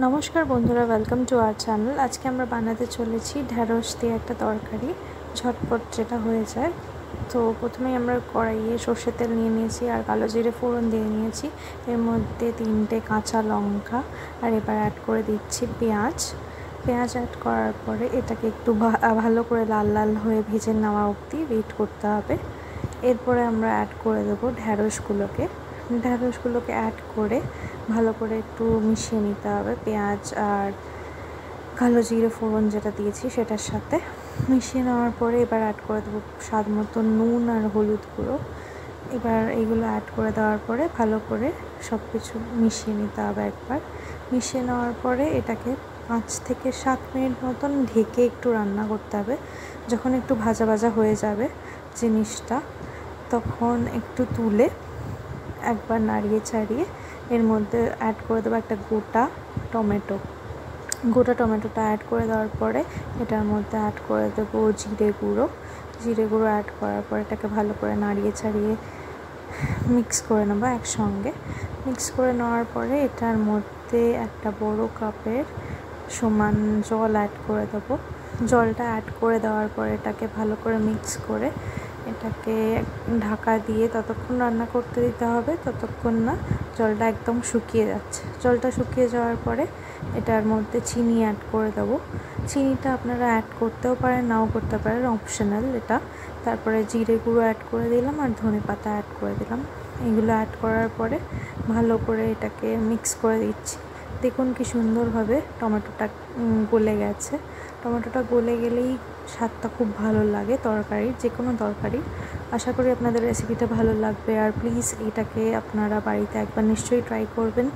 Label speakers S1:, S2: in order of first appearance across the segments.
S1: নমস্কার বন্ধুরা, welcome to our channel. আজকে আমরা বানাতে চলেছি ঢ্যাঁড়স দিয়ে একটা তরকারি, ঝটপট যেটা হয়ে যায়। তো প্রথমেই আমরা কড়াইয়ে সর্ষের তেল নিয়ে নিয়েছি আর কালো জিরে ফোড়ন দিয়ে নিয়েছি। এর মধ্যে 3টে কাঁচা লঙ্কা আর এবার অ্যাড করে দিচ্ছি পেঁয়াজ অ্যাড করার পরে এটাকে একটু ভালো করে লাল লাল হয়ে ভেজে নেওয়া অবধি ওয়েট করতে হবে। এরপরে আমরা অ্যাড করে দেবো ঢ্যাঁড়সগুলোকে অ্যাড করে ভালো করে একটু মিশিয়ে নিতে হবে। পেঁয়াজ আর কালো জিরে ফোড়ন যেটা দিয়েছি সেটার সাথে মিশিয়ে নেওয়ার পরে এবার অ্যাড করে দেবো স্বাদ মতো নুন আর হলুদ গুঁড়ো। এবার এইগুলো অ্যাড করে দেওয়ার পরে ভালো করে সব কিছু মিশিয়ে নিতে হবে। একবার মিশিয়ে নেওয়ার পরে এটাকে 5 থেকে 7 মিনিট মতন ঢেকে একটু রান্না করতে হবে। যখন একটু ভাজা ভাজা হয়ে যাবে জিনিসটা, তখন একটু তুলে একবার নাড়িয়ে চাড়িয়ে এর মধ্যে অ্যাড করে দেবো একটা গোটা টমেটোটা অ্যাড করে দেওয়ার পরে এটার মধ্যে অ্যাড করে দেবো জিরে গুঁড়ো অ্যাড করার পরে এটাকে ভালো করে নাড়িয়ে চাড়িয়ে মিক্স করে নেবো একসঙ্গে। মিক্স করে নেওয়ার পরে এটার মধ্যে একটা বড় কাপের সমান জল অ্যাড করে দেবো। জলটা অ্যাড করে দেওয়ার পরে এটাকে ভালো করে মিক্স করে এটাকে ঢাকা দিয়ে ততক্ষণ রান্না করতে দিতে হবে যতক্ষণ না জলটা একদম শুকিয়ে যাচ্ছে। জলটা শুকিয়ে যাওয়ার পরে এটার মধ্যে চিনি অ্যাড করে দেবো। চিনিটা আপনারা অ্যাড করতেও পারেন, নাও করতে পারেন, অপশনাল এটা। তারপরে জিরে গুঁড়ো অ্যাড করে দিলাম আর ধনেপাতা অ্যাড করে দিলাম। এগুলো অ্যাড করার পরে ভালো করে এটাকে মিক্স করে দিচ্ছি। দেখুন কি সুন্দরভাবে টমেটোটা গলে গেছে। টমেটোটা গলে গেলেই স্বাদটা খুব ভালো লাগে তরকারির, যে কোনো তরকারির। আশা করি আপনাদের রেসিপিটা ভালো লাগবে আর প্লিজ এটাকে আপনারা বাড়িতে একবার নিশ্চয়ই ট্রাই করবেন।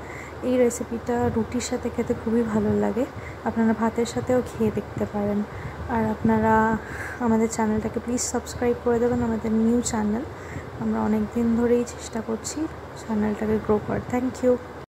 S1: এই রেসিপিটা রুটির সাথে খেতে খুবই ভালো লাগে, আপনারা ভাতের সাথেও খেয়ে দেখতে পারেন। আর আপনারা আমাদের চ্যানেলটাকে প্লিজ সাবস্ক্রাইব করে দেবেন। আমাদের নিউ চ্যানেল, আমরা অনেক দিন ধরেই চেষ্টা করছি চ্যানেলটাকে গ্রো করার। Thank you.